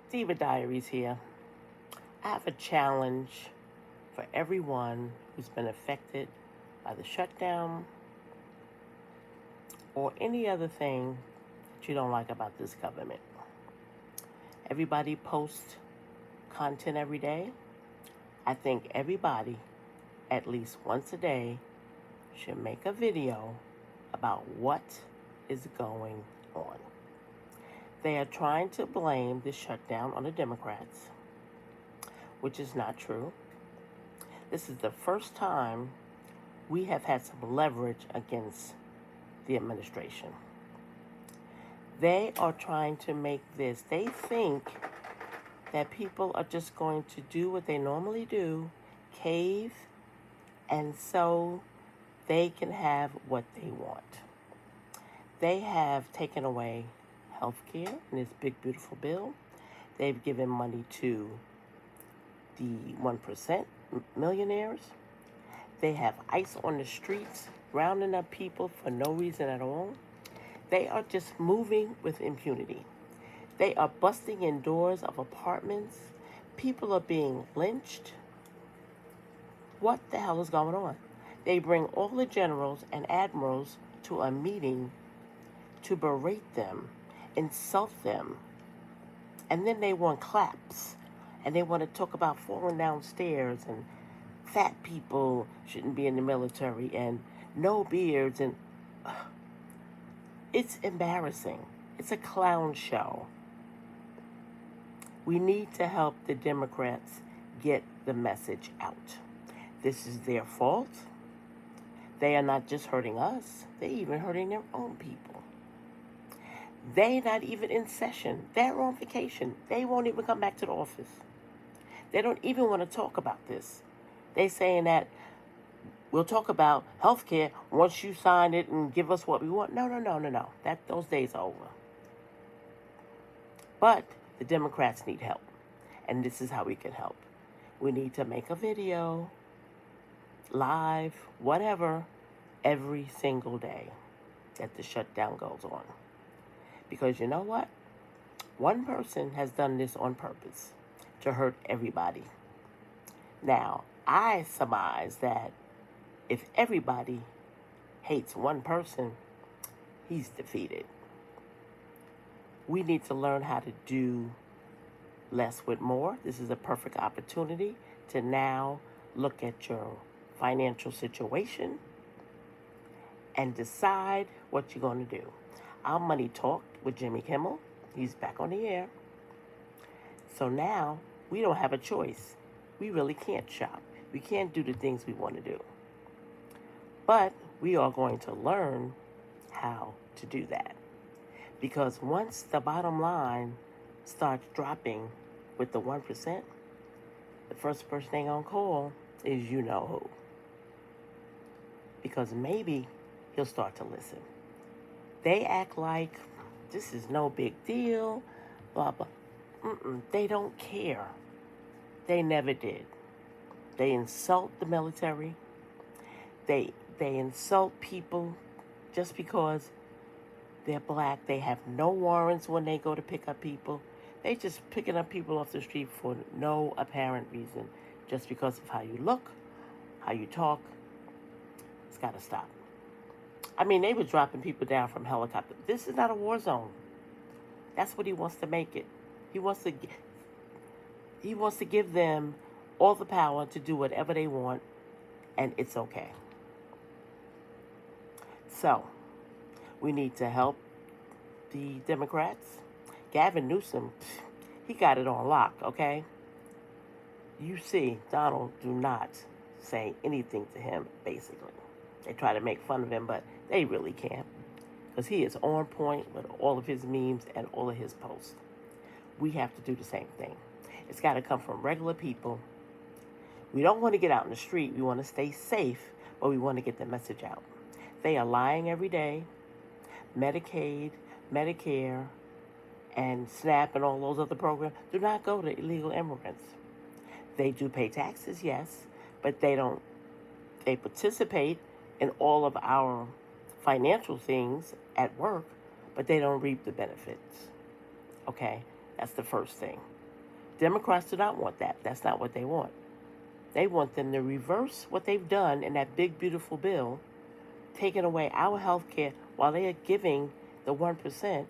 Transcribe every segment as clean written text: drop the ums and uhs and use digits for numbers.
Diva Diaries here. I have a challenge for everyone who's been affected by the shutdown or any other thing that you don't like about this government. Everybody posts content every day. I think everybody, at least once a day, should make a video about what is going on. They are trying to blame the shutdown on the Democrats, which is not true. This is the first time we have had some leverage against the administration. They are trying to make this, they think that people are just going to do what they normally do, cave, and so they can have what they want. They have taken away health care in this big, beautiful bill. They've given money to the 1% millionaires. They have ICE on the streets, rounding up people for no reason at all. They are just moving with impunity. They are busting in doors of apartments. People are being lynched. What the hell is going on? They bring all the generals and admirals to a meeting to berate them, insult them, and then they want claps. And they want to talk about falling downstairs and fat people shouldn't be in the military and no beards. And it's embarrassing. It's a clown show. We need to help the Democrats get the message out. This is their fault. They are not just hurting us. They're even hurting their own people. They're not even in session. They're on vacation. They won't even come back to the office. They don't even want to talk about this. They're saying that we'll talk about health care once you sign it and give us what we want. No. Those days are over. But the Democrats need help. And this is how we can help. We need to make a video, live, whatever, every single day that the shutdown goes on. Because you know what? One person has done this on purpose to hurt everybody. Now, I surmise that if everybody hates one person, he's defeated. We need to learn how to do less with more. This is a perfect opportunity to now look at your financial situation and decide what you're going to do. Our Money Talked with Jimmy Kimmel. He's back on the air. So now we don't have a choice. We really can't shop. We can't do the things we want to do. But we are going to learn how to do that. Because once the bottom line starts dropping with the 1%, the first person they're going to call is you know who. Because maybe he'll start to listen. They act like this is no big deal, blah, blah. They don't care. They never did. They insult the military. They insult people just because they're black. They have no warrants when they go to pick up people. They just picking up people off the street for no apparent reason, just because of how you look, how you talk. It's got to stop. I mean, they were dropping people down from helicopters. This is not a war zone. That's what he wants to make it. He wants to give them all the power to do whatever they want, and it's okay. So, we need to help the Democrats. Gavin Newsom, he got it on lock, okay? You see, Donald, do not say anything to him, basically. They try to make fun of him, but they really can't. Because he is on point with all of his memes and all of his posts. We have to do the same thing. It's got to come from regular people. We don't want to get out in the street. We want to stay safe, but we want to get the message out. They are lying every day. Medicaid, Medicare, and SNAP and all those other programs do not go to illegal immigrants. They do pay taxes, yes, but they participate in all of our financial things at work, but they don't reap the benefits. Okay, that's the first thing. Democrats do not want that. That's not what they want. They want them to reverse what they've done in that big, beautiful bill, taking away our health care while they are giving the 1%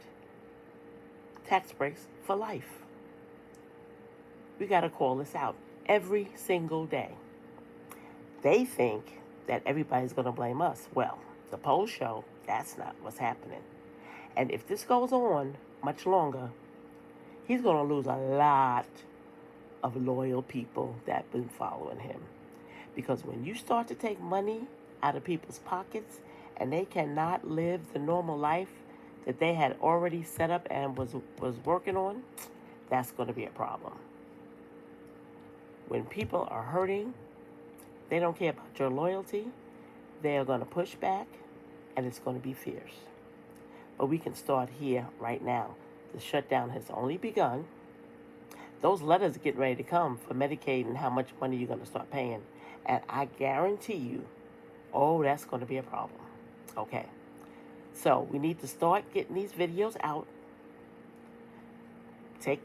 tax breaks for life. We got to call this out every single day. They think that everybody's going to blame us. Well, the polls show that's not what's happening. And if this goes on much longer, he's going to lose a lot of loyal people that have been following him. Because when you start to take money out of people's pockets and they cannot live the normal life that they had already set up and was working on, that's going to be a problem. When people are hurting, they don't care about your loyalty. They are going to push back, and it's going to be fierce. But we can start here right now. The shutdown has only begun. Those letters are getting ready to come for Medicaid and how much money you're going to start paying. And I guarantee you, that's going to be a problem. Okay. So we need to start getting these videos out.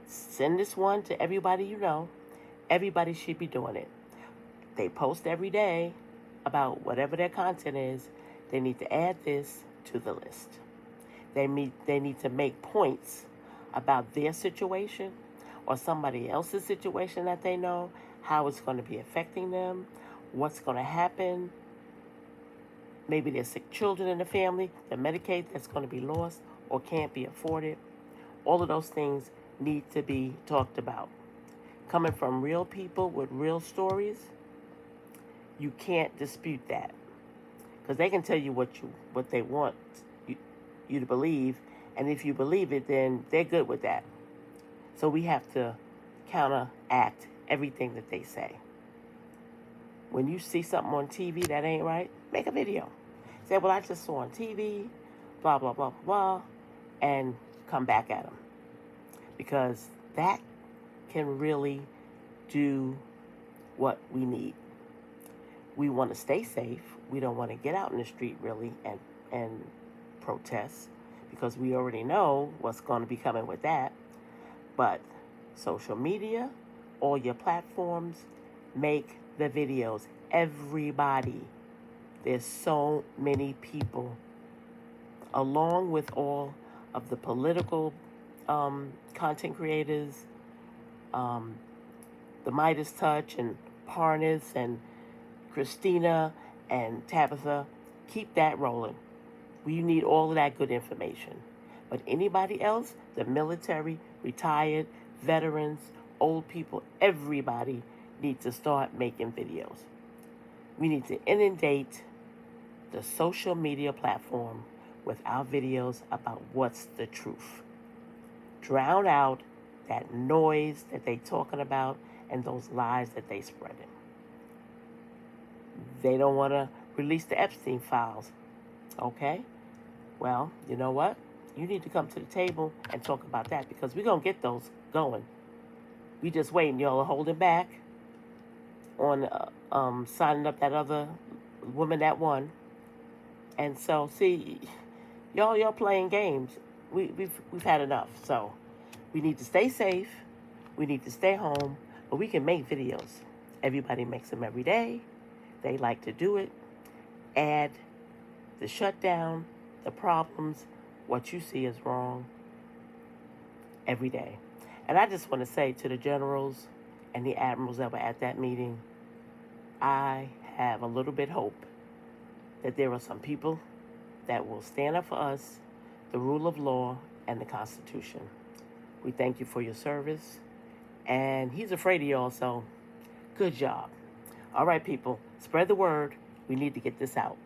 Send this one to everybody you know. Everybody should be doing it. They post every day about whatever their content is. They need to add this to the list. They need to make points about their situation or somebody else's situation that they know, how it's going to be affecting them, what's going to happen. Maybe there's sick children in the family, the Medicaid that's going to be lost or can't be afforded. All of those things need to be talked about. Coming from real people with real stories, you can't dispute that. Because they can tell you what they want you to believe, and if you believe it, then they're good with that. So we have to counteract everything that they say. When you see something on TV that ain't right, make a video. Say, well, I just saw on TV, blah, blah, blah, blah, blah, and come back at them. Because that can really do what we need. We want to stay safe. We don't want to get out in the street really and protest because we already know what's going to be coming with that. But social media, all your platforms, make the videos. Everybody. There's so many people. Along with all of the political content creators, the Midas Touch and Parnas and Christina and Tabitha, keep that rolling. We need all of that good information. But anybody else, the military, retired, veterans, old people, everybody needs to start making videos. We need to inundate the social media platform with our videos about what's the truth. Drown out that noise that they talking about and those lies that they spreading. They don't want to release the Epstein files. Okay? Well, you know what? You need to come to the table and talk about that because we're going to get those going. We just waiting. Y'all are holding back on signing up that other woman that won. And so, see, y'all playing games. We've had enough. So we need to stay safe. We need to stay home. But we can make videos. Everybody makes them every day. They like to do it. Add the shutdown, the problems, what you see is wrong every day. And I just want to say to the generals and the admirals that were at that meeting, I have a little bit hope that there are some people that will stand up for us, the rule of law, and the Constitution. We thank you for your service. And he's afraid of y'all, so good job. All right, people, spread the word. We need to get this out.